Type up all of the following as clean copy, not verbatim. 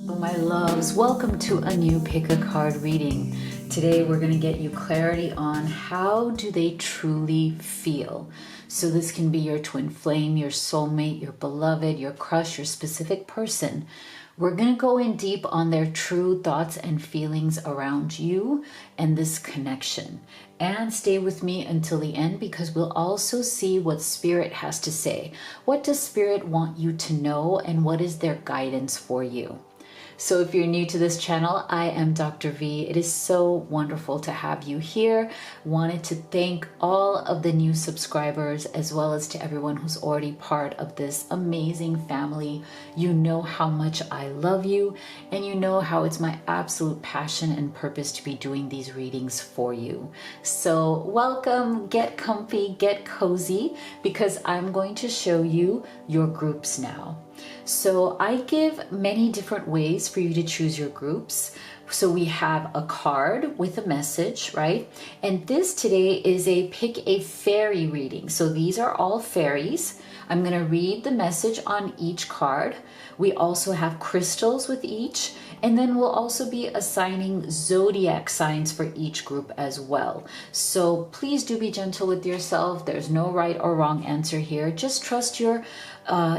My loves, welcome to a new pick a card reading. Today we're going to get you clarity on how do they truly feel. So this can be your twin flame, your soulmate, your beloved, your crush, your specific person. We're going to go in deep on their true thoughts and feelings around you and this connection. And stay with me until the end because we'll also see what Spirit has to say. What does Spirit want you to know and what is their guidance for you? So if you're new to this channel, I am Dr. V. It is so wonderful to have you here. Wanted to thank all of the new subscribers as well as to everyone who's already part of this amazing family. You know how much I love you and you know how it's my absolute passion and purpose to be doing these readings for you. So welcome, get comfy, get cozy because I'm going to show you your groups now. So I give many different ways for you to choose your groups. So we have a card with a message, right? And this today is a pick a fairy reading. So these are all fairies. I'm going to read the message on each card. We also have crystals with each. And then we'll also be assigning zodiac signs for each group as well. So please do be gentle with yourself. There's no right or wrong answer here. Just trust your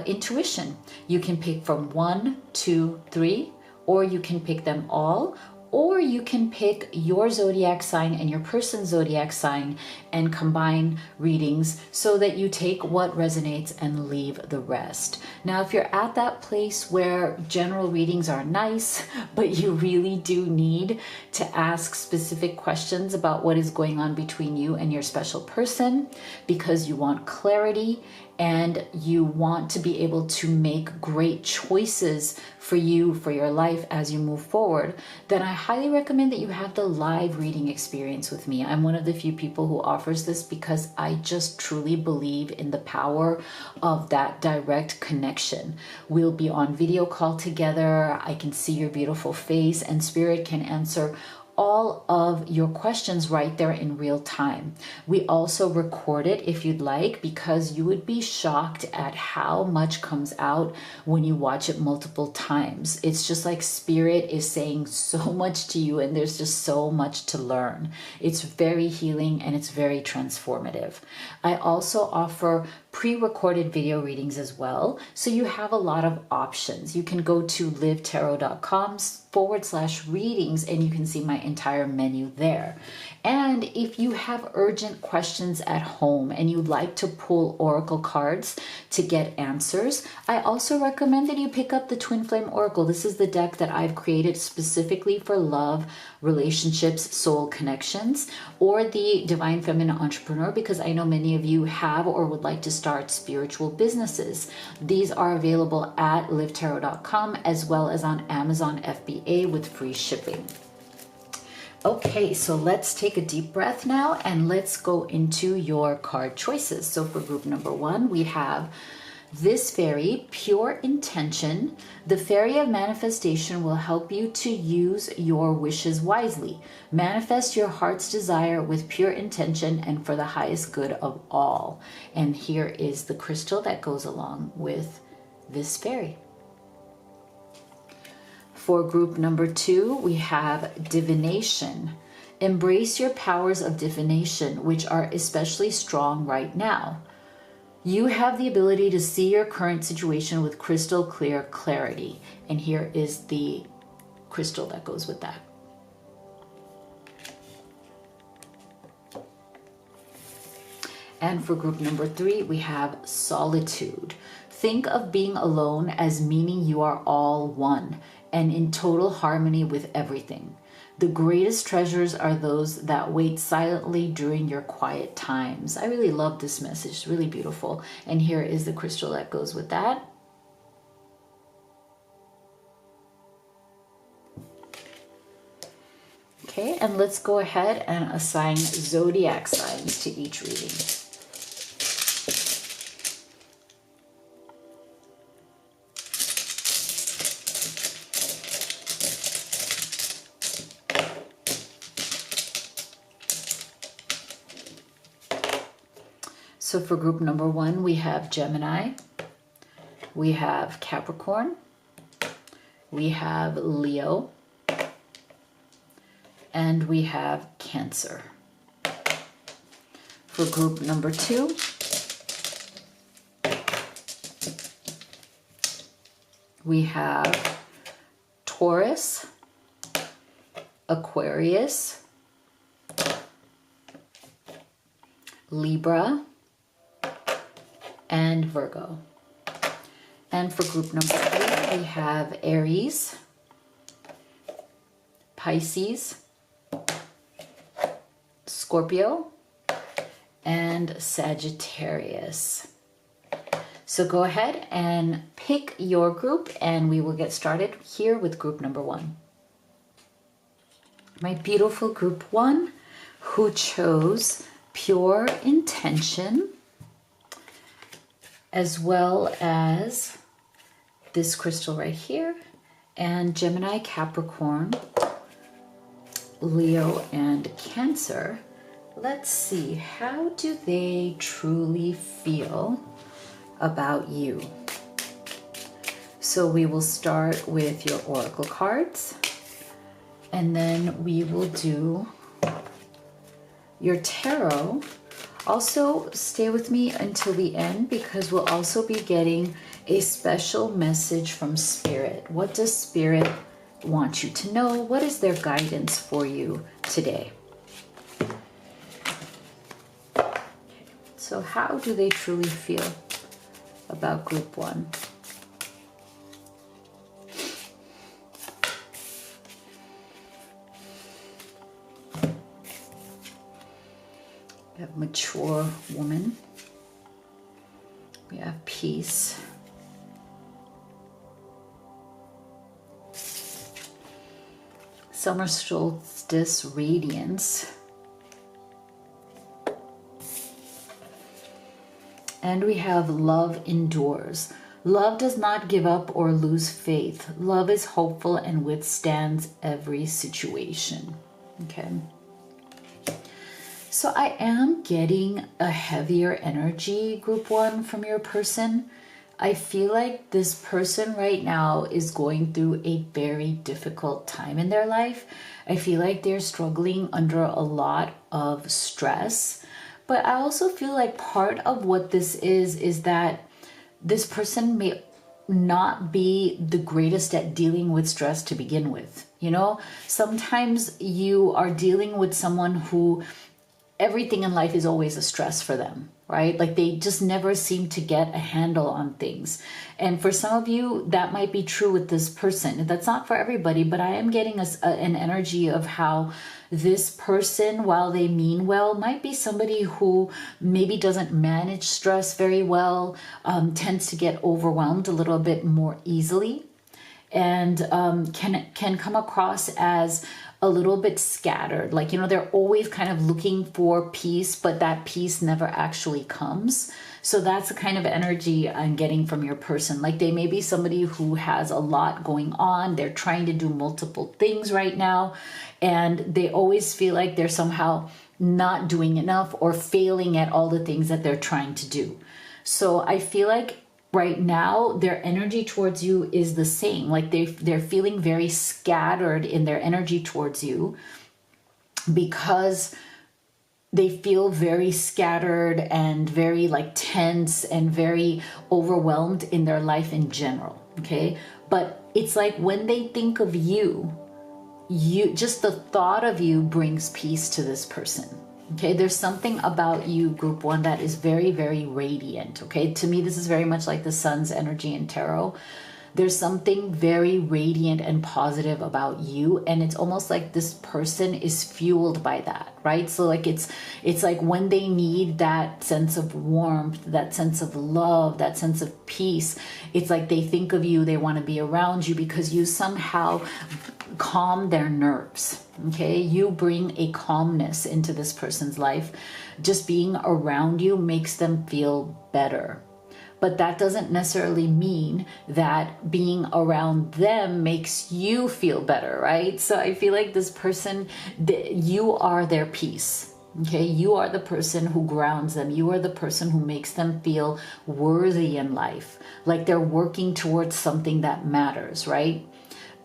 intuition. You can pick from 1, 2, 3, or you can pick them all, or you can pick your zodiac sign and your person's zodiac sign and combine readings so that you take what resonates and leave the rest. Now, if you're at that place where general readings are nice, but you really do need to ask specific questions about what is going on between you and your special person because you want clarity and you want to be able to make great choices for you, for your life as you move forward, then I highly recommend that you have the live reading experience with me. I'm one of the few people who offers this because I just truly believe in the power of that direct connection. We'll be on video call together. I can see your beautiful face and Spirit can answer all of your questions right there in real time. We also record it if you'd like because you would be shocked at how much comes out when you watch it multiple times. It's just like Spirit is saying so much to you and there's just so much to learn. It's very healing and it's very transformative. I also offer pre-recorded video readings as well. So you have a lot of options. You can go to livetarot.com/readings and you can see my entire menu there. And if you have urgent questions at home and you'd like to pull oracle cards to get answers, I also recommend that you pick up the Twin Flame Oracle. This is the deck that I've created specifically for love, relationships, soul connections, or the Divine Feminine Entrepreneur because I know many of you have or would like to start spiritual businesses. These are available at livetarot.com as well as on Amazon FBA with free shipping. Okay, so let's take a deep breath now and let's go into your card choices. So for group number 1, we have this fairy, Pure Intention. The fairy of manifestation will help you to use your wishes wisely. Manifest your heart's desire with pure intention and for the highest good of all. And here is the crystal that goes along with this fairy. For group number 2, we have Divination. Embrace your powers of divination, which are especially strong right now. You have the ability to see your current situation with crystal clear clarity. And here is the crystal that goes with that. And for group number 3, we have Solitude. Think of being alone as meaning you are all one and in total harmony with everything. The greatest treasures are those that wait silently during your quiet times. I really love this message. It's really beautiful. And here is the crystal that goes with that. Okay, and let's go ahead and assign zodiac signs to each reading. So for group number 1, we have Gemini, we have Capricorn, we have Leo, and we have Cancer. For group number 2, we have Taurus, Aquarius, Libra, and Virgo. And for group number 3, we have Aries, Pisces, Scorpio, and Sagittarius. So go ahead and pick your group and we will get started here with group number 1. My beautiful group 1 who chose pure intention, as well as this crystal right here, and Gemini, Capricorn, Leo, and Cancer. Let's see, how do they truly feel about you? So we will start with your oracle cards, and then we will do your tarot. Also, stay with me until the end because we'll also be getting a special message from Spirit. What does Spirit want you to know? What is their guidance for you today? Okay. So how do they truly feel about group 1? We have mature woman. We have peace. Summer solstice radiance. And we have love endures. Love does not give up or lose faith. Love is hopeful and withstands every situation. Okay. So I am getting a heavier energy, group 1, from your person. I feel like this person right now is going through a very difficult time in their life. I feel like they're struggling under a lot of stress. But I also feel like part of what this is that this person may not be the greatest at dealing with stress to begin with. You know, sometimes you are dealing with someone who everything in life is always a stress for them, right? Like they just never seem to get a handle on things. And for some of you, that might be true with this person. That's not for everybody, but I am getting an energy of how this person, while they mean well, might be somebody who maybe doesn't manage stress very well, tends to get overwhelmed a little bit more easily, and can come across as a little bit scattered. Like, you know, they're always kind of looking for peace, but that peace never actually comes. So that's the kind of energy I'm getting from your person. Like they may be somebody who has a lot going on. They're trying to do multiple things right now, and they always feel like they're somehow not doing enough or failing at all the things that they're trying to do. So I feel like right now their energy towards you is the same. Like they're feeling very scattered in their energy towards you because they feel very scattered and very like tense and very overwhelmed in their life in general. Okay, but it's like when they think of you, just the thought of you brings peace to this person. Okay, there's something about you, group 1, that is very, very radiant. Okay, to me, this is very much like the sun's energy in tarot. There's something very radiant and positive about you, and it's almost like this person is fueled by that, right? So like it's like when they need that sense of warmth, that sense of love, that sense of peace, it's like they think of you, they want to be around you because you somehow calm their nerves. Okay, you bring a calmness into this person's life. Just being around you makes them feel better. But that doesn't necessarily mean that being around them makes you feel better, right? So I feel like this person, you are their peace. Okay, you are the person who grounds them. You are the person who makes them feel worthy in life, like they're working towards something that matters, right?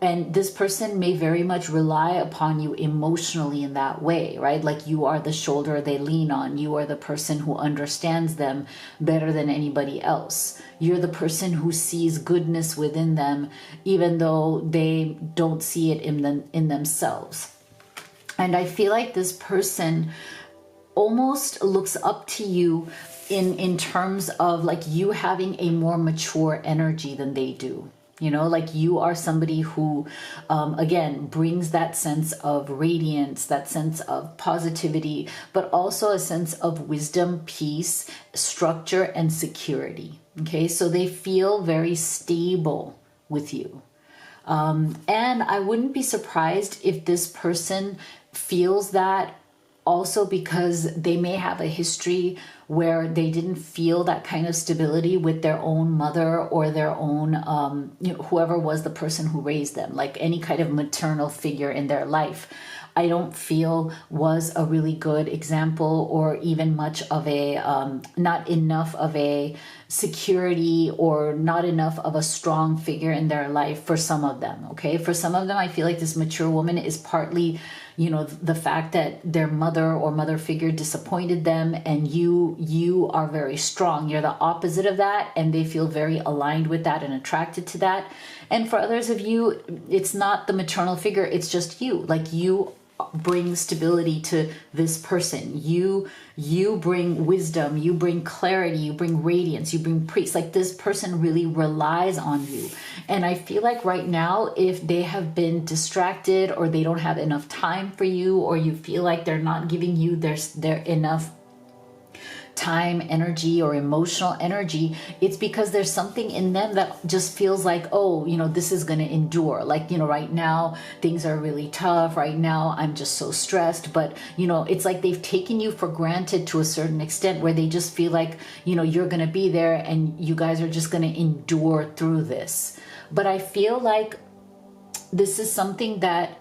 And this person may very much rely upon you emotionally in that way, right? Like you are the shoulder they lean on. You are the person who understands them better than anybody else. You're the person who sees goodness within them, even though they don't see it in themselves. And I feel like this person almost looks up to you in terms of like you having a more mature energy than they do. You know, like you are somebody who, again, brings that sense of radiance, that sense of positivity, but also a sense of wisdom, peace, structure, and security. Okay, so they feel very stable with you. And I wouldn't be surprised if this person feels that also because they may have a history where they didn't feel that kind of stability with their own mother or their own, whoever was the person who raised them, like any kind of maternal figure in their life. I don't feel was a really good example or even much of a, not enough of a security or not enough of a strong figure in their life for some of them. Okay. For some of them, I feel like this mature woman is partly, the fact that their mother or mother figure disappointed them, and you are very strong. You're the opposite of that, and they feel very aligned with that and attracted to that. And for others of you, it's not the maternal figure, it's just you. Like you bring stability to this person. You bring wisdom, you bring clarity, you bring radiance, you bring peace. Like this person really relies on you. And I feel like right now, if they have been distracted or they don't have enough time for you, or you feel like they're not giving you their enough time, energy, or emotional energy, it's because there's something in them that just feels like, oh, this is going to endure. Like, right now things are really tough. Right now I'm just so stressed. But, it's like they've taken you for granted to a certain extent where they just feel like, you're going to be there and you guys are just going to endure through this. But I feel like this is something that,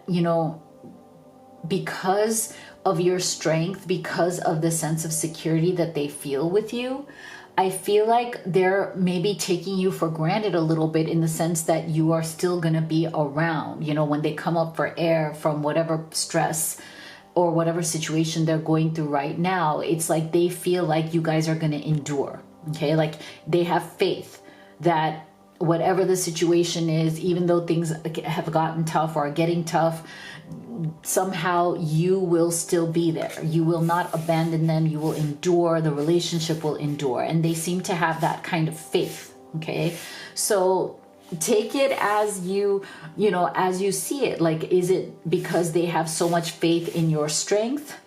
because of your strength, because of the sense of security that they feel with you, I feel like they're maybe taking you for granted a little bit, in the sense that you are still going to be around, when they come up for air from whatever stress or whatever situation they're going through right now. It's like they feel like you guys are going to endure. Okay. Like they have faith that whatever the situation is, even though things have gotten tough or are getting tough, somehow you will still be there. You will not abandon them. You will endure. The relationship will endure. And they seem to have that kind of faith. Okay. So take it as as you see it. Like, is it because they have so much faith in your strength?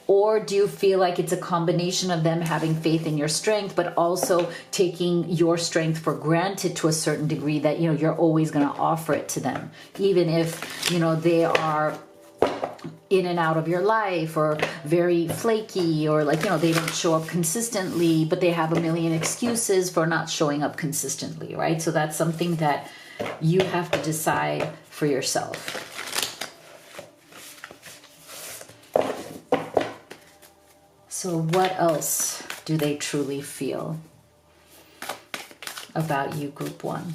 Or do you feel like it's a combination of them having faith in your strength, but also taking your strength for granted to a certain degree, that, you're always going to offer it to them, even if, they are in and out of your life or very flaky, or like, they don't show up consistently, but they have a million excuses for not showing up consistently, right? So that's something that you have to decide for yourself. So what else do they truly feel about you, group one?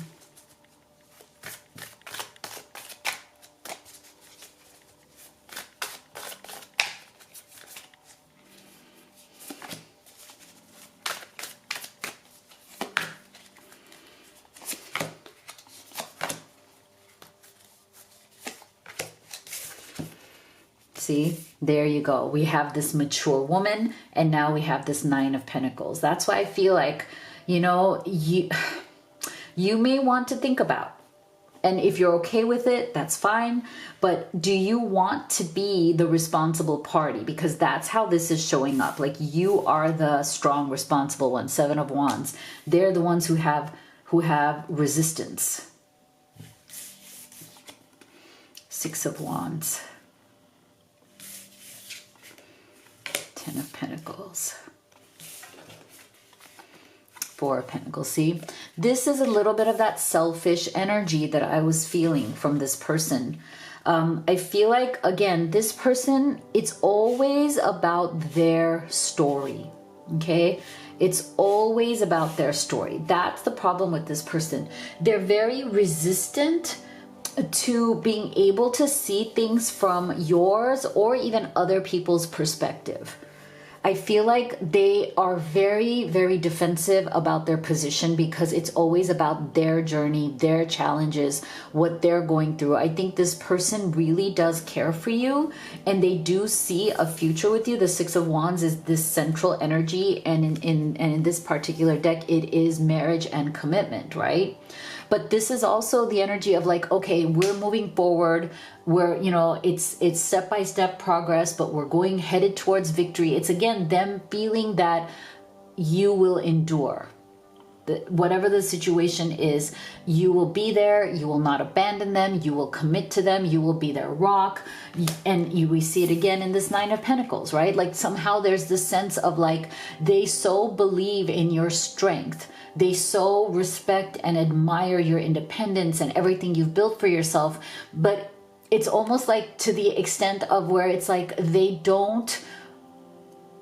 See, there you go. We have this mature woman, and now we have this Nine of Pentacles. That's why I feel like, you may want to think about, and if you're okay with it, that's fine. But do you want to be the responsible party? Because that's how this is showing up. Like, you are the strong, responsible one. Seven of Wands. They're the ones who have resistance. Six of Wands. Ten of Pentacles. Four of Pentacles. See, this is a little bit of that selfish energy that I was feeling from this person. I feel like, again, this person, it's always about their story. Okay. It's always about their story. That's the problem with this person. They're very resistant to being able to see things from yours or even other people's perspective. I feel like they are very, very defensive about their position because it's always about their journey, their challenges, what they're going through. I think this person really does care for you and they do see a future with you. The Six of Wands is this central energy, and in this particular deck, it is marriage and commitment, right? But this is also the energy of like, okay, we're moving forward. We're, you know, it's step-by-step progress, but we're going headed towards victory. It's again, them feeling that you will endure. Whatever the situation is, you will be there. You will not abandon them. You will commit to them. You will be their rock. And we see it again in this Nine of Pentacles, right? Like somehow there's this sense of like, they so believe in your strength. They so respect and admire your independence and everything you've built for yourself. But it's almost like to the extent of where it's like they don't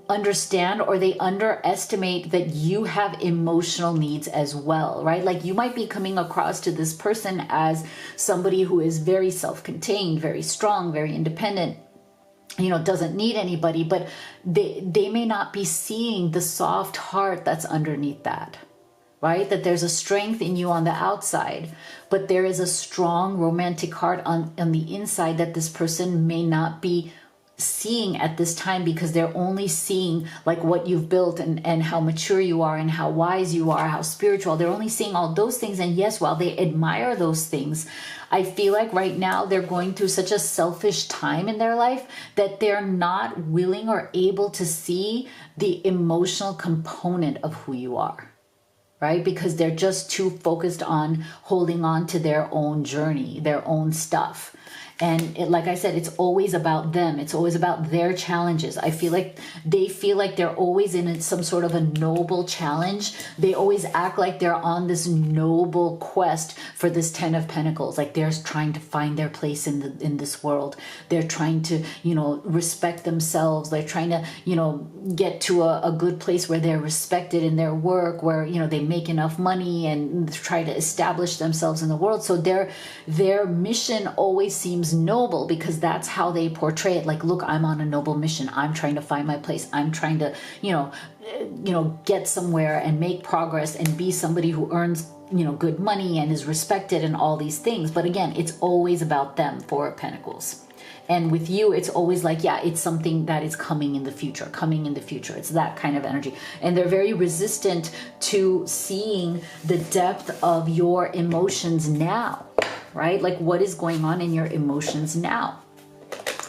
understand or they underestimate that you have emotional needs as well, right? Like you might be coming across to this person as somebody who is very self-contained, very strong, very independent, you know, doesn't need anybody, but they may not be seeing the soft heart that's underneath that. Right? That there's a strength in you on the outside, but there is a strong romantic heart on the inside that this person may not be seeing at this time because they're only seeing like what you've built and how mature you are and how wise you are, how spiritual. They're only seeing all those things. And yes, while they admire those things, I feel like right now they're going through such a selfish time in their life that they're not willing or able to see the emotional component of who you are. Right? Because they're just too focused on holding on to their own journey, their own stuff. And like I said, it's always about them. It's always about their challenges. I feel like they feel like they're always in some sort of a noble challenge. They always act like they're on this noble quest for this Ten of Pentacles. Like they're trying to find their place in this world. They're trying to, you know, respect themselves. They're trying to, you know, get to a good place where they're respected in their work, where, you know, they make enough money and try to establish themselves in the world. So their mission always seems noble because that's how they portray it. Like, look, I'm on a noble mission. I'm trying to find my place. I'm trying to, you know, get somewhere and make progress and be somebody who earns, you know, good money and is respected and all these things. But again, it's always about them, Four of Pentacles. And with you, it's always like, yeah, it's something that is coming in the future, coming in the future. It's that kind of energy. And they're very resistant to seeing the depth of your emotions now, right? Like what is going on in your emotions now.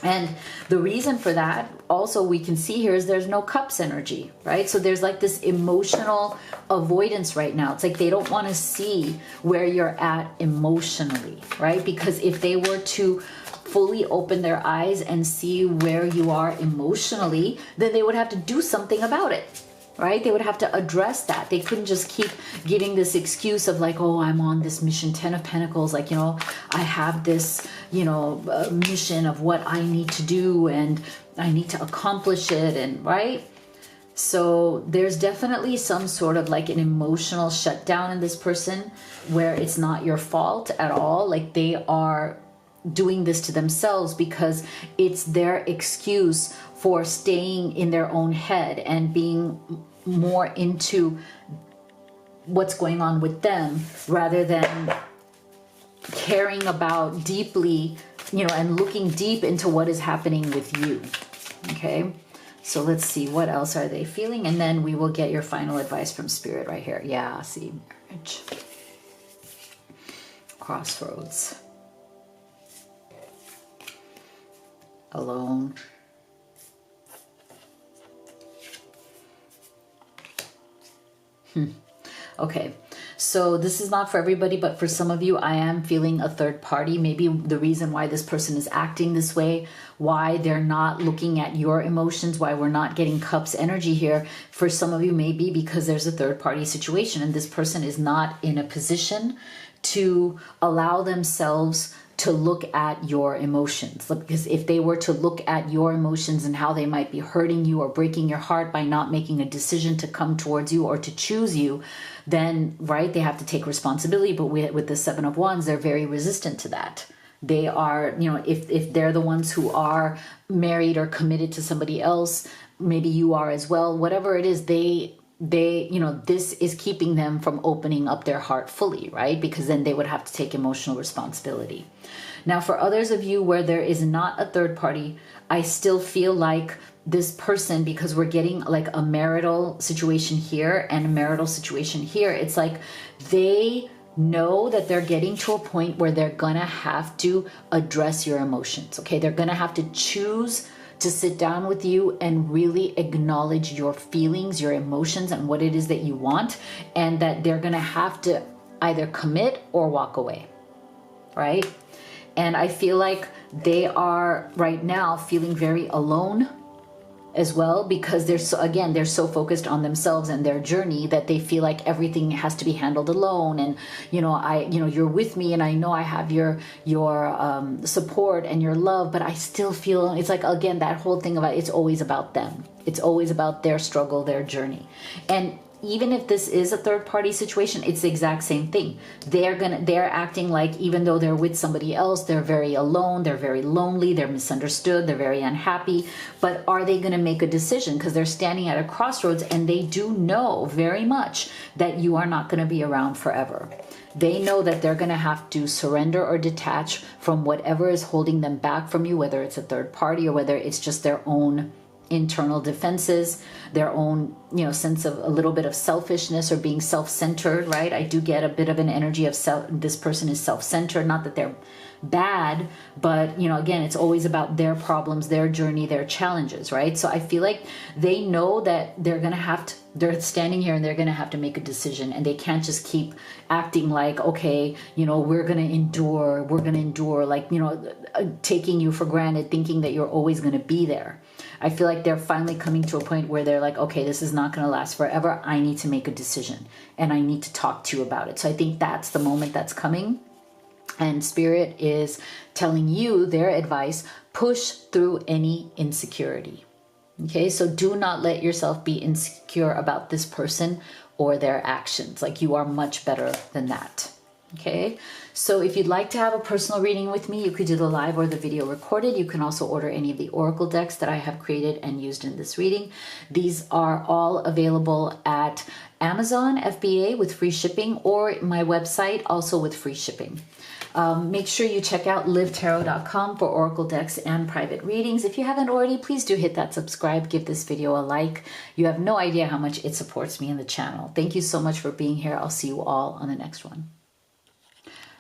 And the reason for that also we can see here is there's no cups energy, right? So there's like this emotional avoidance right now. It's like they don't want to see where you're at emotionally, right? Because if they were to fully open their eyes and see where you are emotionally, then they would have to do something about it. Right? They would have to address that. They couldn't just keep giving this excuse of like, oh, I'm on this mission, Ten of Pentacles. Like, you know, I have this, you know, mission of what I need to do and I need to accomplish it. And right. So there's definitely some sort of like an emotional shutdown in this person where it's not your fault at all. Like they are doing this to themselves because it's their excuse for staying in their own head and being more into what's going on with them rather than caring about deeply, you know, and looking deep into what is happening with you. Okay, so let's see, what else are they feeling? And then we will get your final advice from Spirit right here. Yeah, see, marriage. Crossroads. Alone. Okay, so this is not for everybody, but for some of you, I am feeling a third party. Maybe the reason why this person is acting this way, why they're not looking at your emotions, why we're not getting cups energy here. For some of you, maybe because there's a third party situation and this person is not in a position to allow themselves to look at your emotions. Because if they were to look at your emotions and how they might be hurting you or breaking your heart by not making a decision to come towards you or to choose you, then, right, they have to take responsibility. But with the Seven of Wands, they're very resistant to that. They are, you know, if they're the ones who are married or committed to somebody else, maybe you are as well, whatever it is, they, you know, this is keeping them from opening up their heart fully, right? Because then they would have to take emotional responsibility. Now, for others of you where there is not a third party, I still feel like this person, because we're getting like a marital situation here and a marital situation here, it's like they know that they're getting to a point where they're gonna have to address your emotions, okay? They're gonna have to choose to sit down with you and really acknowledge your feelings, your emotions, and what it is that you want, and that they're gonna have to either commit or walk away, right? And I feel like they are right now feeling very alone as well, because they're so, again, they're so focused on themselves and their journey that they feel like everything has to be handled alone. And, you know, you're with me and I know I have your support and your love, but I still feel it's like, again, that whole thing about it's always about them. It's always about their struggle, their journey. And even if this is a third party situation, it's the exact same thing. They're acting like even though they're with somebody else, they're very alone, they're very lonely, they're misunderstood, they're very unhappy. But are they going to make a decision? Because they're standing at a crossroads and they do know very much that you are not going to be around forever. They know that they're going to have to surrender or detach from whatever is holding them back from you, whether it's a third party or whether it's just their own internal defenses, their own, you know, sense of a little bit of selfishness or being self-centered, right? I do get a bit of an energy of this person is self-centered, not that they're bad, but, you know, again, it's always about their problems, their journey, their challenges, right? So I feel like they know that they're going to have to, they're standing here and they're going to have to make a decision, and they can't just keep acting like, okay, you know, we're going to endure, like, you know, taking you for granted, thinking that you're always going to be there. I feel like they're finally coming to a point where they're like, okay, this is not going to last forever. I need to make a decision and I need to talk to you about it. So I think that's the moment that's coming. And Spirit is telling you their advice, push through any insecurity. Okay, so do not let yourself be insecure about this person or their actions. Like, you are much better than that. Okay, so if you'd like to have a personal reading with me, you could do the live or the video recorded. You can also order any of the oracle decks that I have created and used in this reading. These are all available at Amazon FBA with free shipping, or my website also with free shipping. Make sure you check out livetarot.com for oracle decks and private readings. If you haven't already, please do hit that subscribe, give this video a like. You have no idea how much it supports me and the channel. Thank you so much for being here. I'll see you all on the next one.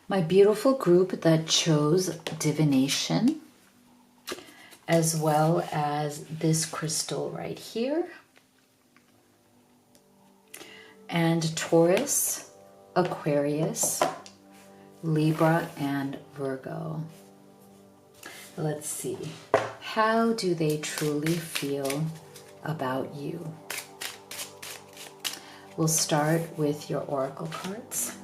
My beautiful group that chose divination, as well as this crystal right here, and Taurus, Aquarius, Libra, and Virgo. Let's see. How do they truly feel about you? We'll start with your oracle cards.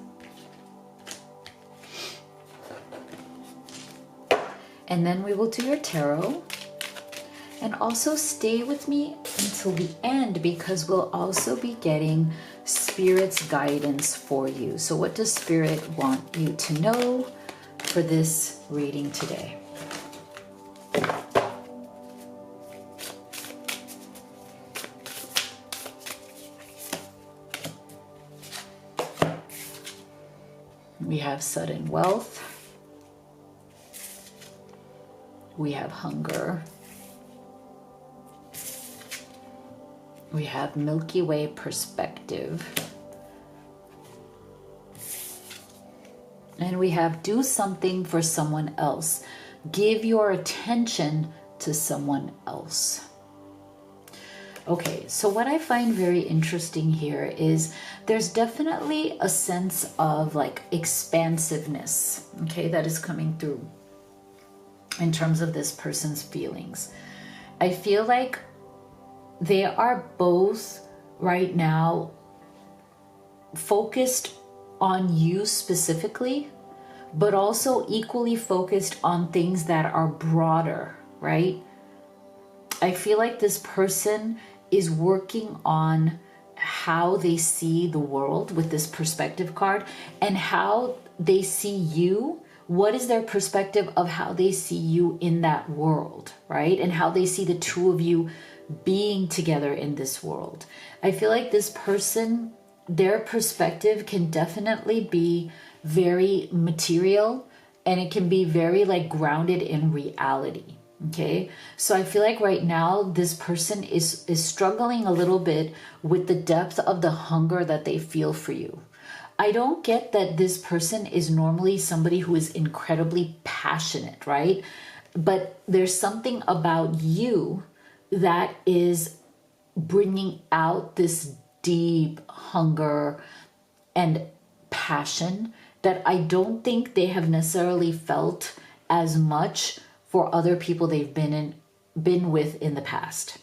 And then we will do your tarot. And also stay with me until the end, because we'll also be getting Spirit's guidance for you. So what does Spirit want you to know for this reading today? We have sudden wealth. We have hunger. We have Milky Way perspective. And we have do something for someone else. Give your attention to someone else. Okay, so what I find very interesting here is there's definitely a sense of like expansiveness, okay, that is coming through in terms of this person's feelings. I feel like they are both right now focused on you specifically, but also equally focused on things that are broader, right? I feel like this person is working on how they see the world with this perspective card, and how they see you. What is their perspective of how they see you in that world, right? And how they see the two of you being together in this world. I feel like this person, their perspective can definitely be very material, and it can be very like grounded in reality. Okay, so I feel like right now this person is struggling a little bit with the depth of the hunger that they feel for you. I don't get that this person is normally somebody who is incredibly passionate, right? But there's something about you that is bringing out this deep hunger and passion that I don't think they have necessarily felt as much for other people they've been with in the past.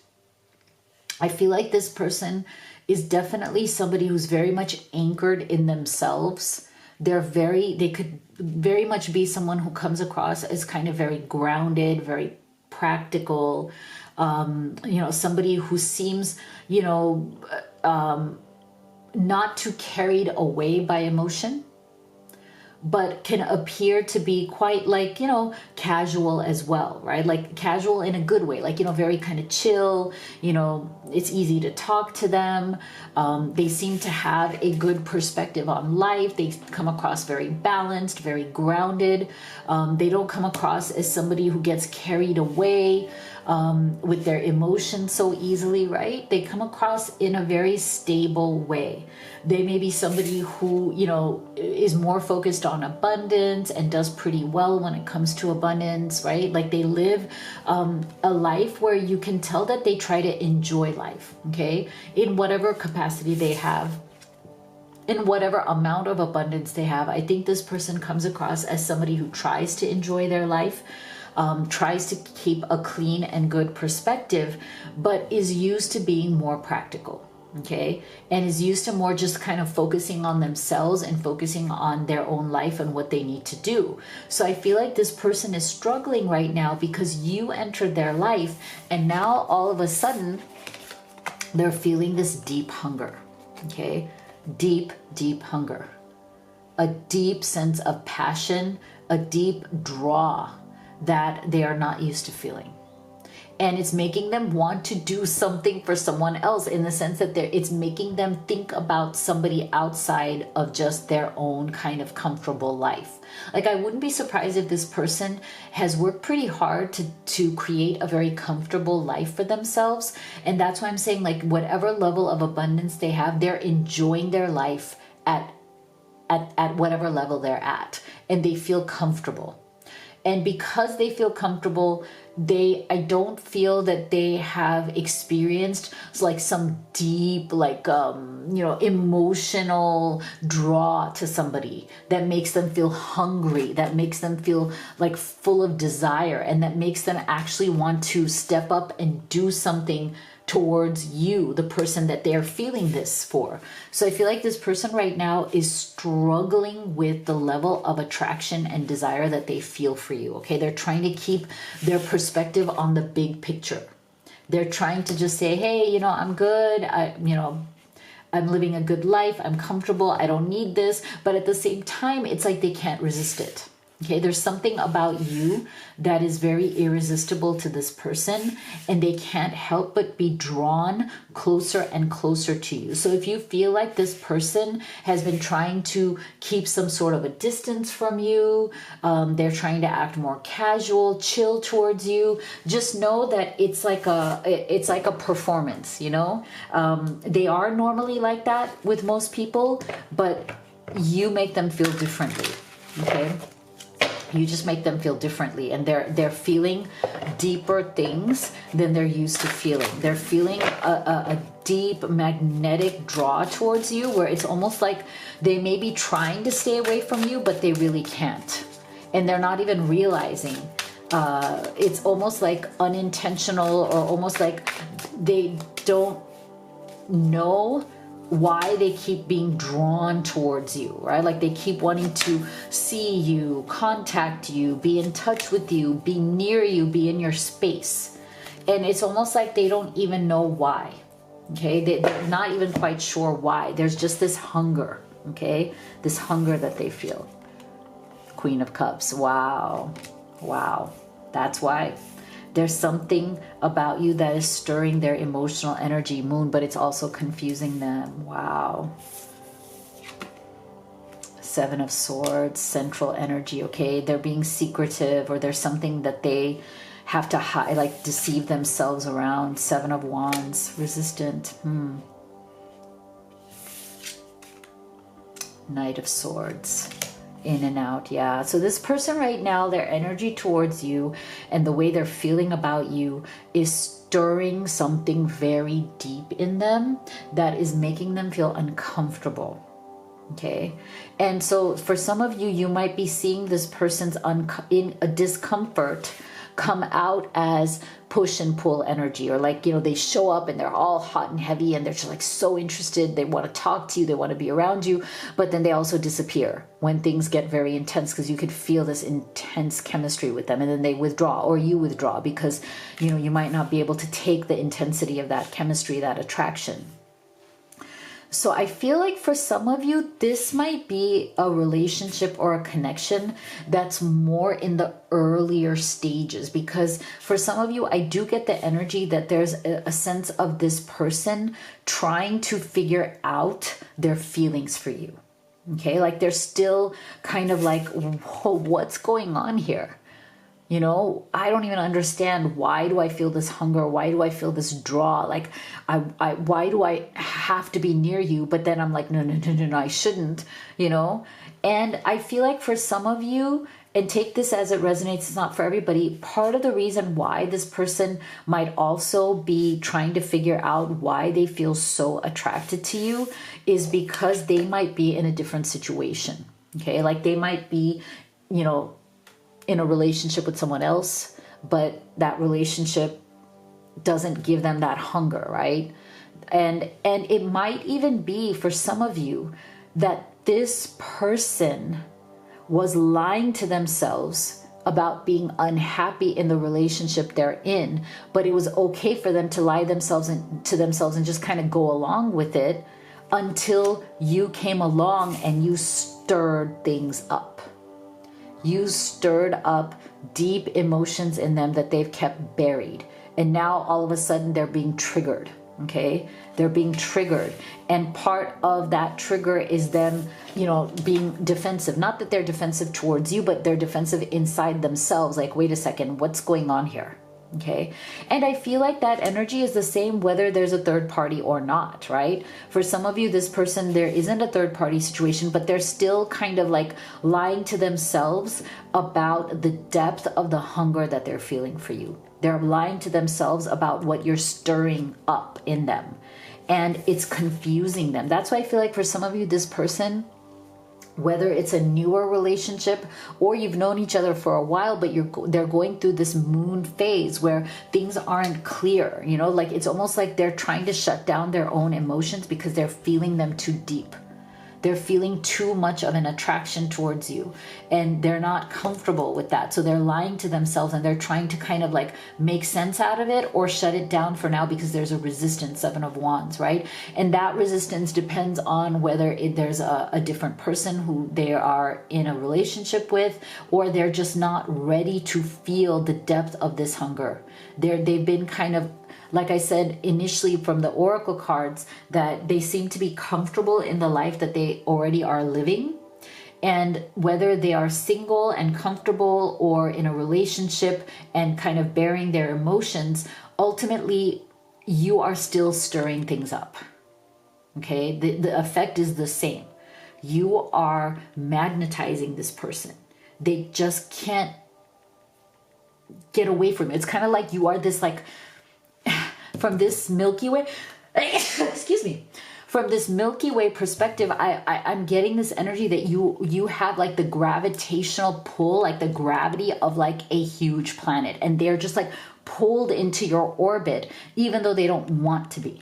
I feel like this person is definitely somebody who's very much anchored in themselves. They could very much be someone who comes across as kind of very grounded, very practical, somebody who seems, not too carried away by emotion, but can appear to be quite like, casual as well, right? Like casual in a good way, like, very kind of chill, it's easy to talk to them. They seem to have a good perspective on life. They come across very balanced, very grounded. They don't come across as somebody who gets carried away with their emotions so easily, right? They come across in a very stable way. They may be somebody who, is more focused on abundance and does pretty well when it comes to abundance, right? Like they live a life where you can tell that they try to enjoy life, okay? In whatever capacity they have, in whatever amount of abundance they have. I think this person comes across as somebody who tries to enjoy their life, tries to keep a clean and good perspective, but is used to being more practical, okay? And is used to more just kind of focusing on themselves and focusing on their own life and what they need to do. So I feel like this person is struggling right now because you entered their life, and now all of a sudden they're feeling this deep hunger, okay? Deep, deep hunger. A deep sense of passion, a deep draw that they are not used to feeling. And it's making them want to do something for someone else, in the sense that it's making them think about somebody outside of just their own kind of comfortable life. Like I wouldn't be surprised if this person has worked pretty hard to create a very comfortable life for themselves. And that's why I'm saying, like, whatever level of abundance they have, they're enjoying their life at whatever level they're at, and they feel comfortable. And because they feel comfortable, I don't feel that they have experienced like some deep, like, emotional draw to somebody that makes them feel hungry, that makes them feel like full of desire, and that makes them actually want to step up and do something towards you, the person that they're feeling this for. So I feel like this person right now is struggling with the level of attraction and desire that they feel for you, okay? They're trying to keep their perspective on the big picture. They're trying to just say, hey, I'm good. I'm living a good life. I'm comfortable. I don't need this. But at the same time, it's like they can't resist it. Okay, there's something about you that is very irresistible to this person, and they can't help but be drawn closer and closer to you. So if you feel like this person has been trying to keep some sort of a distance from you, they're trying to act more casual, chill towards you, just know that it's like a performance, They are normally like that with most people, but you make them feel differently, okay? You just make them feel differently, and they're feeling deeper things than they're used to feeling. They're feeling a deep magnetic draw towards you, where it's almost like they may be trying to stay away from you, but they really can't. And they're not even realizing. It's almost like unintentional, or almost like they don't know why they keep being drawn towards you, right? Like they keep wanting to see you, contact you, be in touch with you, be near you, be in your space. And it's almost like they don't even know why. Okay, they're not even quite sure why. There's just this hunger, okay? This hunger that they feel. Queen of Cups, wow. Wow, that's why. There's something about you that is stirring their emotional energy, Moon, but it's also confusing them. Wow. Seven of Swords, central energy, okay? They're being secretive, or there's something that they have to hide, like deceive themselves around. Seven of Wands, resistant. Knight of Swords, in and out. Yeah, so this person right now, their energy towards you and the way they're feeling about you is stirring something very deep in them that is making them feel uncomfortable. Okay, and so for some of you, you might be seeing this person's in a discomfort come out as push and pull energy, or like, you know, they show up and they're all hot and heavy and they're just like so interested, they want to talk to you, they want to be around you, but then they also disappear when things get very intense, because you could feel this intense chemistry with them, and then they withdraw, or you withdraw, because, you know, you might not be able to take the intensity of that chemistry, that attraction. So I feel like for some of you, this might be a relationship or a connection that's more in the earlier stages, because for some of you, I do get the energy that there's a sense of this person trying to figure out their feelings for you. Okay, like they're still kind of like, whoa, what's going on here? You know, I don't even understand. Why do I feel this hunger? Why do I feel this draw? Like, why do I have to be near you? But then I'm like, no, I shouldn't, you know? And I feel like for some of you, and take this as it resonates, it's not for everybody, part of the reason why this person might also be trying to figure out why they feel so attracted to you is because they might be in a different situation. Okay, like they might be, you know, in a relationship with someone else, but that relationship doesn't give them that hunger, right? And it might even be for some of you that this person was lying to themselves about being unhappy in the relationship they're in, but it was okay for them to lie to themselves and just kind of go along with it until you came along and you stirred things up. You stirred up deep emotions in them that they've kept buried. And now all of a sudden they're being triggered, okay? They're being triggered. And part of that trigger is them, you know, being defensive. Not that they're defensive towards you, but they're defensive inside themselves. Like, wait a second, what's going on here? Okay. And I feel like that energy is the same whether there's a third party or not, right? For some of you, this person, there isn't a third party situation, but they're still kind of like lying to themselves about the depth of the hunger that they're feeling for you. They're lying to themselves about what you're stirring up in them. And it's confusing them. That's why I feel like for some of you, this person, whether it's a newer relationship or you've known each other for a while, but they're going through this moon phase where things aren't clear, you know, like it's almost like they're trying to shut down their own emotions because they're feeling them too deep. They're feeling too much of an attraction towards you and they're not comfortable with that. So they're lying to themselves and they're trying to kind of like make sense out of it or shut it down for now because there's a resistance, Seven of Wands, right? And that resistance depends on whether there's a different person who they are in a relationship with, or they're just not ready to feel the depth of this hunger. They've been kind of, like I said initially from the oracle cards, that they seem to be comfortable in the life that they already are living. And whether they are single and comfortable or in a relationship and kind of bearing their emotions, ultimately you are still stirring things up. Okay, the effect is the same. You are magnetizing this person. They just can't get away from it. It's kind of like you are this, like, from this Milky Way, excuse me, from this Milky Way perspective, I'm getting this energy that you have like the gravitational pull, like the gravity of like a huge planet, and they're just like pulled into your orbit, even though they don't want to be.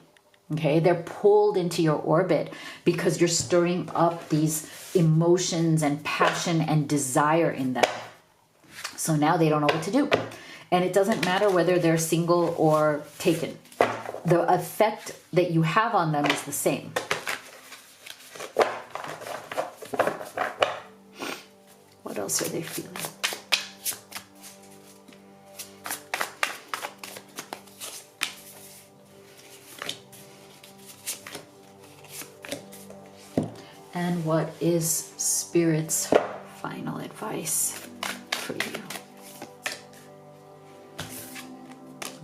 Okay, they're pulled into your orbit because you're stirring up these emotions and passion and desire in them. So now they don't know what to do. And it doesn't matter whether they're single or taken. The effect that you have on them is the same. What else are they feeling? And what is Spirit's final advice for you?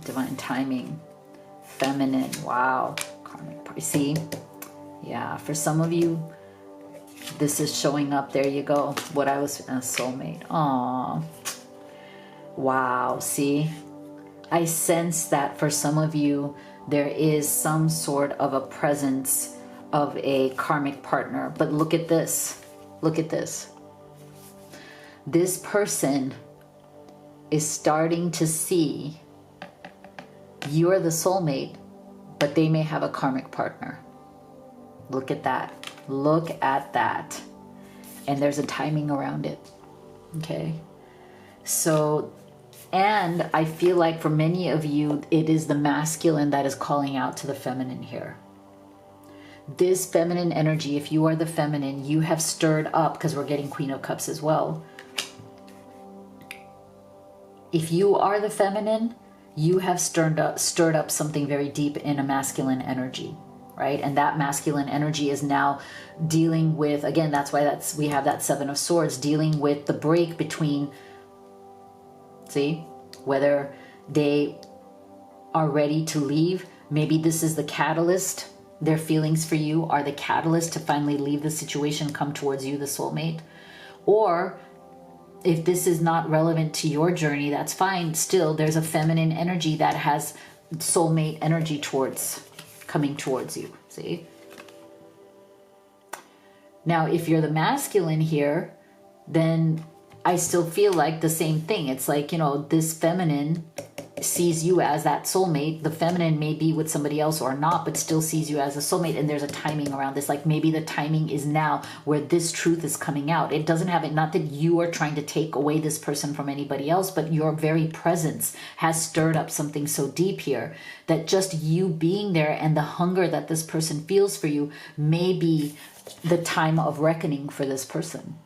Divine timing, feminine, wow, karmic party. See, yeah, for some of you, this is showing up. There you go. What I was, a soulmate. Aww. Wow, see, I sense that for some of you, there is some sort of a presence of a karmic partner. But look at this. Look at this. This person is starting to see you're the soulmate, but they may have a karmic partner. Look at that. Look at that. And there's a timing around it. Okay. So, and I feel like for many of you, it is the masculine that is calling out to the feminine here. This feminine energy, if you are the feminine, you have stirred up, because we're getting Queen of Cups as well. If you are the feminine, you have stirred up something very deep in a masculine energy, right? And that masculine energy is now dealing with, again, that's why we have that Seven of Swords, dealing with the break between, see, whether they are ready to leave. Maybe this is the catalyst. Their feelings for you are the catalyst to finally leave the situation, come towards you, the soulmate. Or if this is not relevant to your journey, that's fine. Still, there's a feminine energy that has soulmate energy coming towards you. See? Now, if you're the masculine here, then I still feel like the same thing. It's like, you know, this feminine sees you as that soulmate. The feminine may be with somebody else or not, but still sees you as a soulmate. And there's a timing around this. Like maybe the timing is now where this truth is coming out. It doesn't have it, not that you are trying to take away this person from anybody else, but your very presence has stirred up something so deep here that just you being there and the hunger that this person feels for you may be the time of reckoning for this person.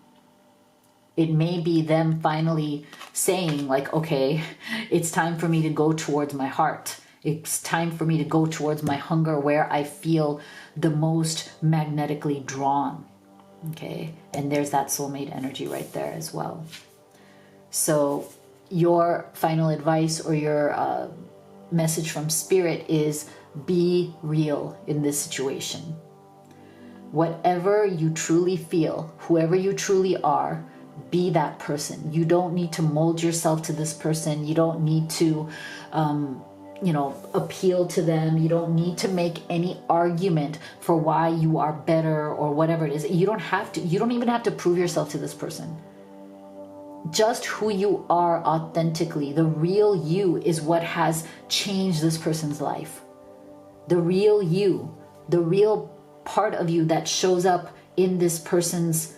It may be them finally saying like, okay, it's time for me to go towards my heart. It's time for me to go towards my hunger where I feel the most magnetically drawn. Okay. And there's that soulmate energy right there as well. So your final advice or your message from Spirit is be real in this situation. Whatever you truly feel, whoever you truly are, be that person. You don't need to mold yourself to this person. You don't need to, appeal to them. You don't need to make any argument for why you are better or whatever it is. You don't have to. You don't even have to prove yourself to this person. Just who you are authentically, the real you is what has changed this person's life. The real you, the real part of you that shows up in this person's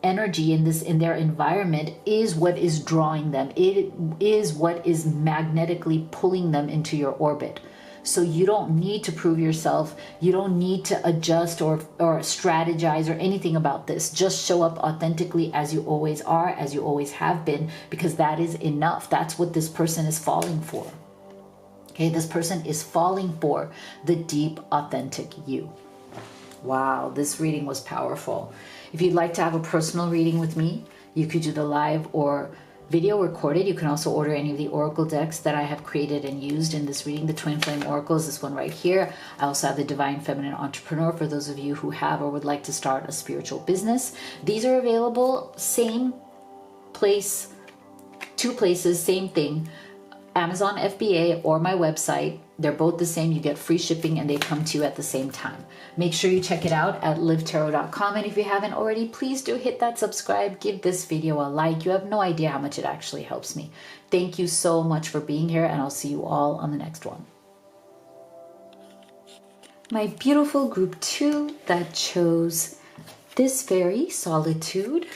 energy, in their environment, is what is drawing them. It is what is magnetically pulling them into your orbit. So you don't need to prove yourself. You don't need to adjust or strategize or anything about this. Just show up authentically as you always are, as you always have been, because that is enough. That's what this person is falling for. Okay, this person is falling for the deep, authentic you. Wow, this reading was powerful. If you'd like to have a personal reading with me, you could do the live or video recorded. You can also order any of the oracle decks that I have created and used in this reading. The Twin Flame Oracles, this one right here. I also have the Divine Feminine Entrepreneur for those of you who have or would like to start a spiritual business. These are available, same place, two places, same thing. Amazon FBA or my website. They're both the same. You get free shipping and they come to you at the same time. Make sure you check it out at livetarot.com. And if you haven't already, please do hit that subscribe. Give this video a like. You have no idea how much it actually helps me. Thank you so much for being here, and I'll see you all on the next one. My beautiful group 2 that chose this fairy, Solitude,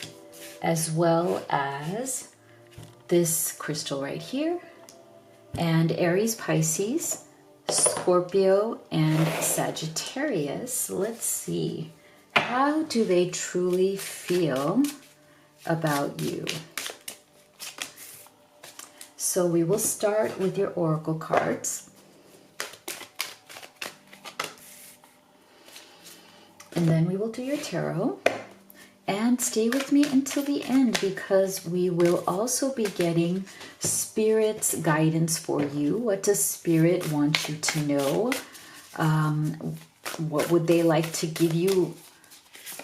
as well as this crystal right here, and Aries, Pisces, Scorpio, and Sagittarius. Let's see. How do they truly feel about you? So we will start with your oracle cards. And then we will do your tarot. And stay with me until the end, because we will also be getting Spirit's guidance for you. What does Spirit want you to know? What would they like to give you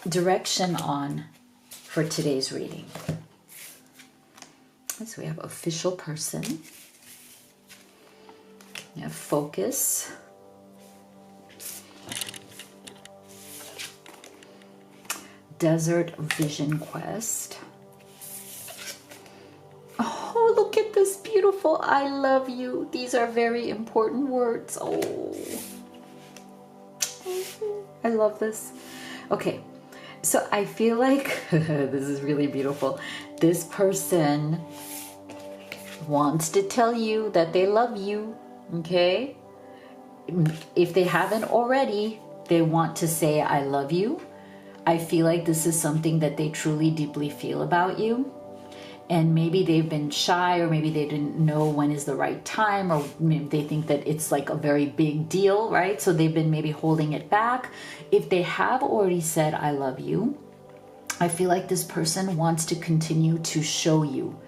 direction on for today's reading? So we have official person. We have focus. Desert Vision Quest. Oh, look at this beautiful I love you. These are very important words. Oh, I love this. Okay, so I feel like this is really beautiful. This person wants to tell you that they love you, okay? If they haven't already, they want to say I love you. I feel like this is something that they truly deeply feel about you, and maybe they've been shy, or maybe they didn't know when is the right time, or maybe they think that it's like a very big deal, right? So they've been maybe holding it back. If they have already said I love you, I feel like this person wants to continue to show you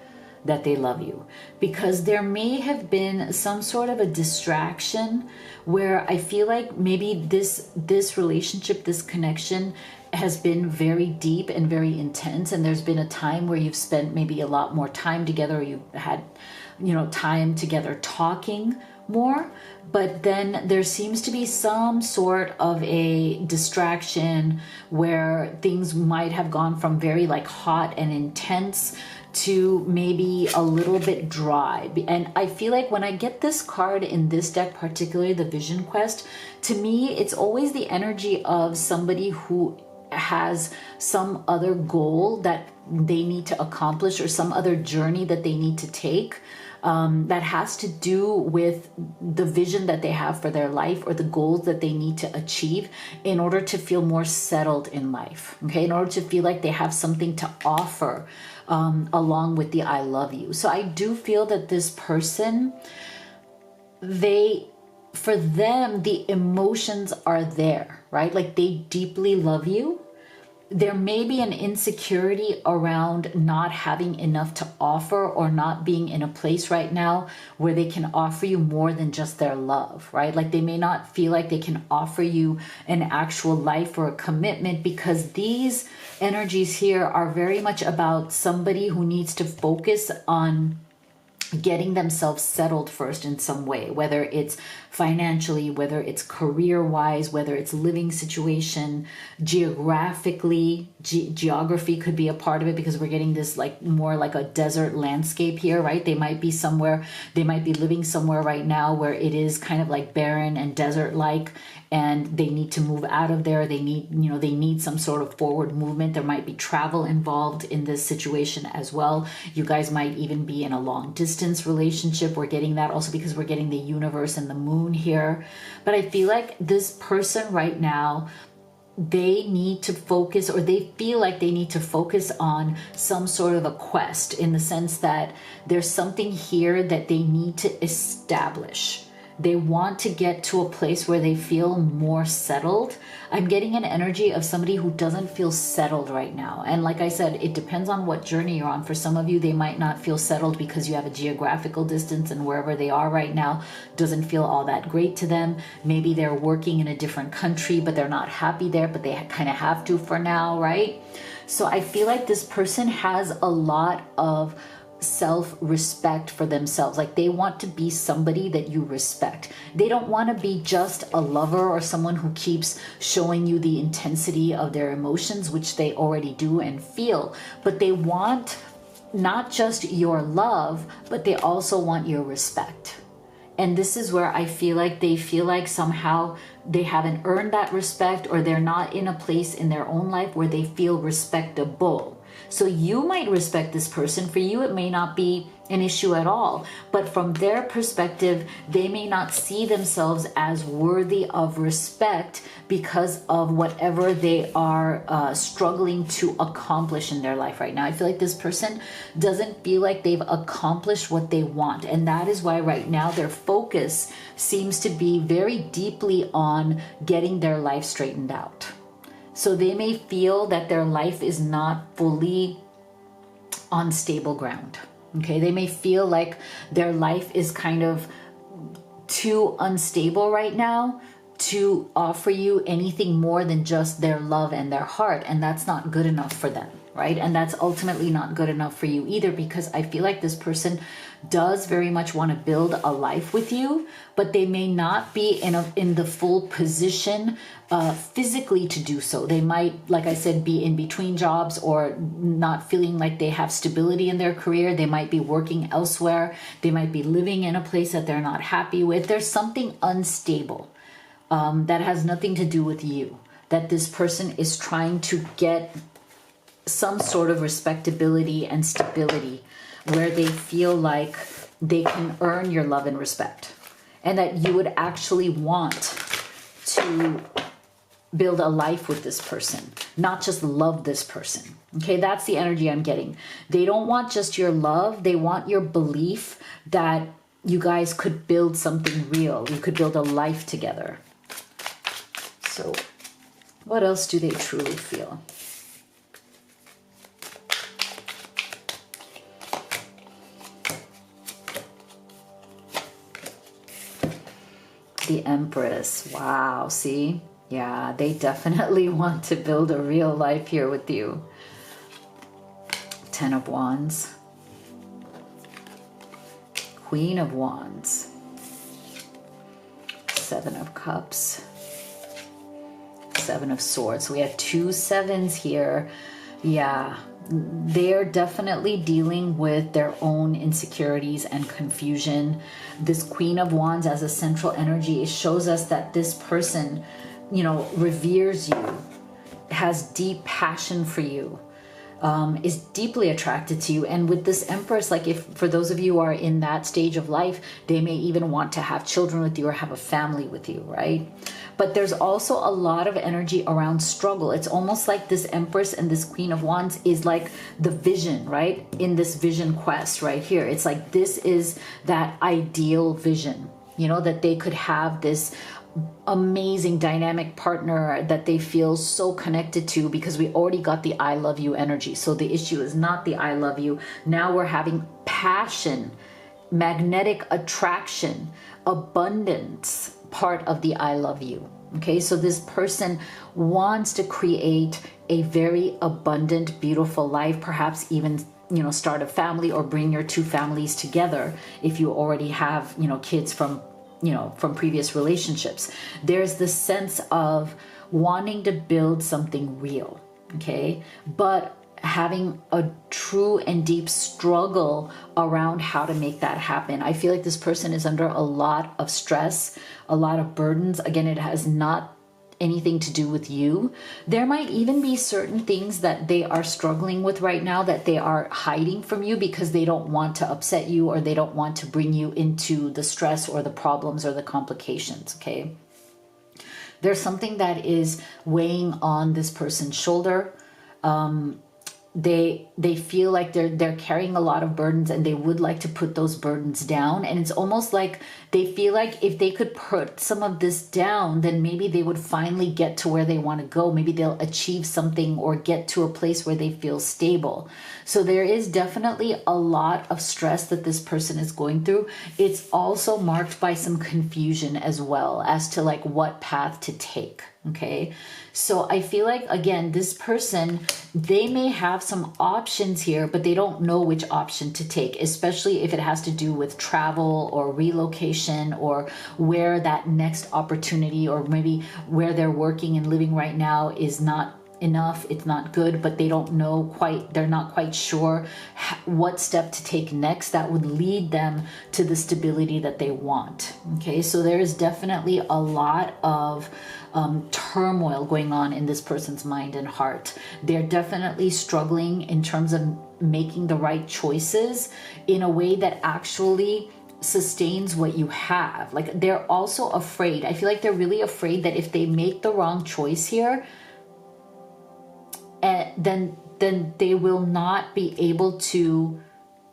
that they love you, because there may have been some sort of a distraction where I feel like maybe this relationship, this connection has been very deep and very intense, and there's been a time where you've spent maybe a lot more time together, or you had, you know, time together talking more, but then there seems to be some sort of a distraction where things might have gone from very like hot and intense to maybe a little bit dry. And I feel like when I get this card in this deck, particularly the Vision Quest, to me it's always the energy of somebody who has some other goal that they need to accomplish, or some other journey that they need to take, that has to do with the vision that they have for their life, or the goals that they need to achieve in order to feel more settled in life, okay? In order to feel like they have something to offer along with the I love you. So I do feel that this person, for them, the emotions are there, right? Like they deeply love you. There may be an insecurity around not having enough to offer, or not being in a place right now where they can offer you more than just their love, right? Like they may not feel like they can offer you an actual life or a commitment, because these energies here are very much about somebody who needs to focus on getting themselves settled first in some way, whether it's financially, whether it's career-wise, whether it's living situation, geographically. Geography could be a part of it, because we're getting this like more like a desert landscape here, right? They might be somewhere, they might be living somewhere right now where it is kind of like barren and desert-like, and they need to move out of there. They need, you know, they need some sort of forward movement. There might be travel involved in this situation as well. You guys might even be in a long distance relationship. We're getting that also because we're getting the universe and the moon here. But I feel like this person right now, they need to focus, or they feel like they need to focus on some sort of a quest, in the sense that there's something here that they need to establish. They want to get to a place where they feel more settled. I'm getting an energy of somebody who doesn't feel settled right now. And like I said, it depends on what journey you're on. For some of you, they might not feel settled because you have a geographical distance, and wherever they are right now doesn't feel all that great to them. Maybe they're working in a different country, but they're not happy there, but they kind of have to for now, right? So I feel like this person has a lot of self-respect for themselves. Like they want to be somebody that you respect. They don't want to be just a lover, or someone who keeps showing you the intensity of their emotions, which they already do and feel, but they want not just your love, but they also want your respect. And this is where I feel like they feel like somehow they haven't earned that respect, or they're not in a place in their own life where they feel respectable. So you might respect this person. For you, it may not be an issue at all. But from their perspective, they may not see themselves as worthy of respect because of whatever they are struggling to accomplish in their life right now. I feel like this person doesn't feel like they've accomplished what they want. And that is why right now their focus seems to be very deeply on getting their life straightened out. So they may feel that their life is not fully on stable ground. Okay, they may feel like their life is kind of too unstable right now to offer you anything more than just their love and their heart. And that's not good enough for them, right? And that's ultimately not good enough for you either, because I feel like this person does very much want to build a life with you, but they may not be in the full position physically to do so. They might, like I said, be in between jobs or not feeling like they have stability in their career. They might be working elsewhere. They might be living in a place that they're not happy with. There's something unstable that has nothing to do with you, that this person is trying to get some sort of respectability and stability where they feel like they can earn your love and respect, and that you would actually want to build a life with this person, not just love this person. Okay, that's the energy I'm getting. They don't want just your love. They want your belief that you guys could build something real. You could build a life together. So what else do they truly feel? The Empress. Wow, see? Yeah, they definitely want to build a real life here with you. Ten of Wands. Queen of Wands. Seven of Cups. Seven of Swords. So we have two sevens here. Yeah, they're definitely dealing with their own insecurities and confusion. This Queen of Wands as a central energy, it shows us that this person, you know, reveres you, has deep passion for you, is deeply attracted to you. And with this Empress, like, if for those of you who are in that stage of life, they may even want to have children with you or have a family with you, right? But there's also a lot of energy around struggle. It's almost like this Empress and this Queen of Wands is like the vision, right? In this vision quest right here. It's like this is that ideal vision, you know, that they could have this amazing dynamic partner that they feel so connected to, because we already got the I love you energy. So the issue is not the I love you. Now we're having passion, magnetic attraction, abundance part of the I love you. Okay, so this person wants to create a very abundant, beautiful life, perhaps even, you know, start a family or bring your two families together if you already have, you know, kids from, you know, from previous relationships. There's this sense of wanting to build something real, okay, but having a true and deep struggle around how to make that happen. I feel like this person is under a lot of stress, a lot of burdens. Again, it has not anything to do with you. There might even be certain things that they are struggling with right now that they are hiding from you because they don't want to upset you, or they don't want to bring you into the stress or the problems or the complications, okay? There's something that is weighing on this person's shoulder. They feel like they're carrying a lot of burdens, and they would like to put those burdens down. And it's almost like they feel like if they could put some of this down, then maybe they would finally get to where they want to go. Maybe they'll achieve something or get to a place where they feel stable. So there is definitely a lot of stress that this person is going through. It's also marked by some confusion as well as to like what path to take. Okay, so I feel like, again, this person, they may have some options here, but they don't know which option to take, especially if it has to do with travel or relocation, or where that next opportunity, or maybe where they're working and living right now is not enough, it's not good, but they don't know quite, they're not quite sure what step to take next that would lead them to the stability that they want. Okay, so there is definitely a lot of turmoil going on in this person's mind and heart. They're definitely struggling in terms of making the right choices in a way that actually sustains what you have. Like, they're also afraid. I feel like they're really afraid that if they make the wrong choice here, then they will not be able to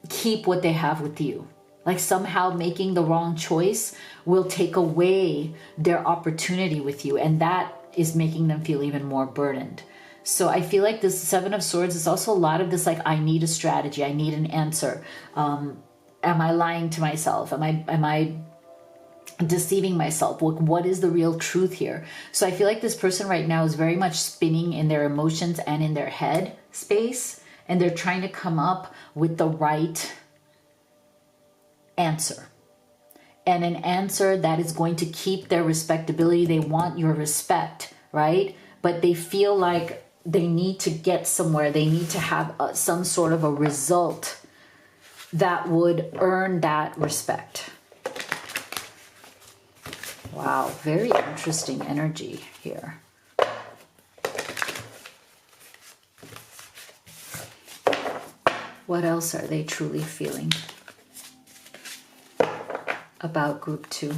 keep what they have with you. Like, somehow making the wrong choice will take away their opportunity with you, and that is making them feel even more burdened. So I feel like this Seven of Swords is also a lot of this, like, I need a strategy, I need an answer. Am I lying to myself? Am I deceiving myself? What is the real truth here? So I feel like this person right now is very much spinning in their emotions and in their head space, and they're trying to come up with the right answer, and an answer that is going to keep their respectability. They want your respect, right? But they feel like they need to get somewhere. They need to have some sort of a result that would earn that respect. Wow, very interesting energy here. What else are they truly feeling about group 2?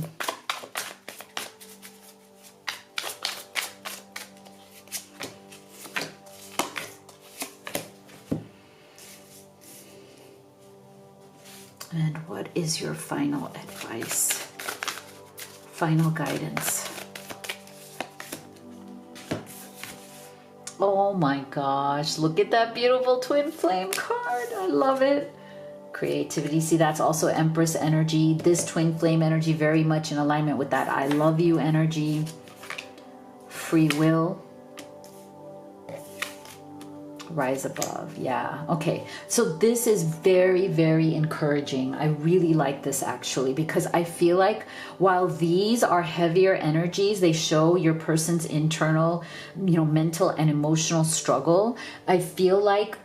And what is your final advice? Final guidance? Oh my gosh, look at that beautiful twin flame card. I love it. Creativity. See, that's also Empress energy. This twin flame energy very much in alignment with that I love you energy. Free will. Rise above. Yeah. Okay. So this is very, very encouraging. I really like this actually, because I feel like while these are heavier energies, they show your person's internal, mental and emotional struggle. I feel like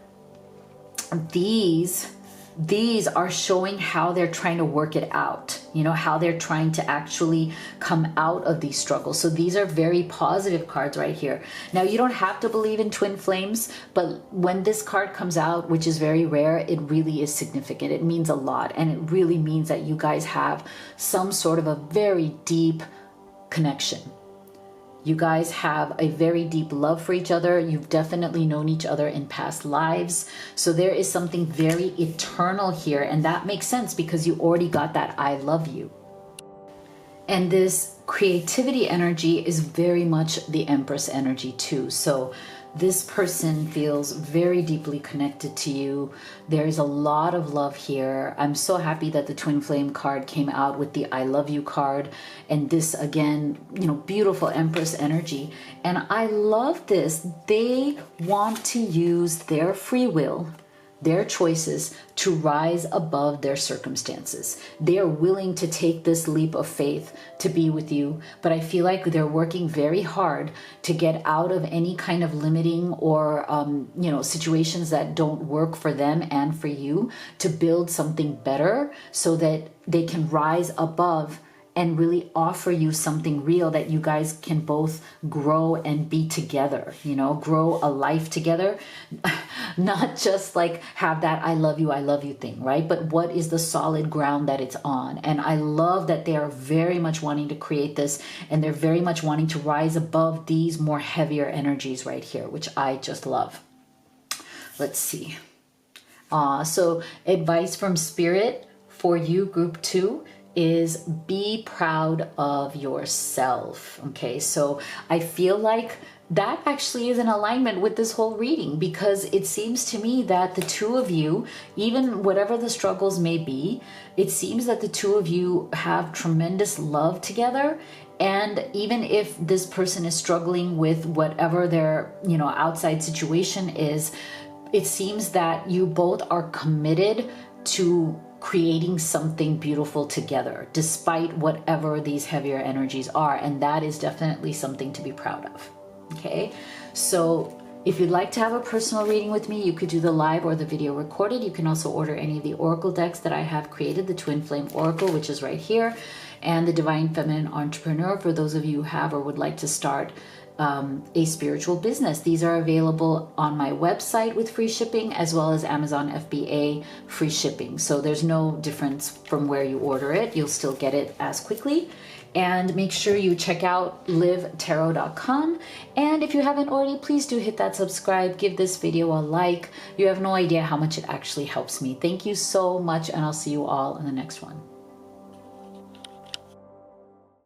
these are showing how they're trying to work it out, how they're trying to actually come out of these struggles. So these are very positive cards right here. Now, you don't have to believe in twin flames, but when this card comes out, which is very rare, it really is significant. It means a lot, and it really means that you guys have some sort of a very deep connection. You guys have a very deep love for each other. You've definitely known each other in past lives. So there is something very eternal here. And that makes sense because you already got that I love you. And this creativity energy is very much the Empress energy too. So this person feels very deeply connected to you. There's a lot of love here. I'm so happy that the twin flame card came out with the I love you card. And this again, beautiful Empress energy. And I love this. They want to use their free will, their choices, to rise above their circumstances. They are willing to take this leap of faith to be with you, but I feel like they're working very hard to get out of any kind of limiting or situations that don't work for them and for you, to build something better so that they can rise above and really offer you something real that you guys can both grow and be together, grow a life together. Not just like have that I love you thing, right? But what is the solid ground that it's on? And I love that they are very much wanting to create this, and they're very much wanting to rise above these more heavier energies right here, which I just love. Let's see. So advice from Spirit for you, group 2, is be proud of yourself. Okay, so I feel like that actually is in alignment with this whole reading, because it seems to me that the two of you, even whatever the struggles may be, it seems that the two of you have tremendous love together. And even if this person is struggling with whatever their outside situation is, it seems that you both are committed to creating something beautiful together, despite whatever these heavier energies are. And that is definitely something to be proud of. Okay, so If you'd like to have a personal reading with me, you could do the live or the video recorded. You can also order any of the oracle decks that I have created, the Twin Flame Oracle, which is right here, and the Divine Feminine Entrepreneur for those of you who have or would like to start a spiritual business. These are available on my website with free shipping, as well as Amazon FBA free shipping. So there's no difference from where you order it. You'll still get it as quickly. And make sure you check out livetarot.com. And if you haven't already, please do hit that subscribe, give this video a like. You have no idea how much it actually helps me. Thank you so much, and I'll see you all in the next one.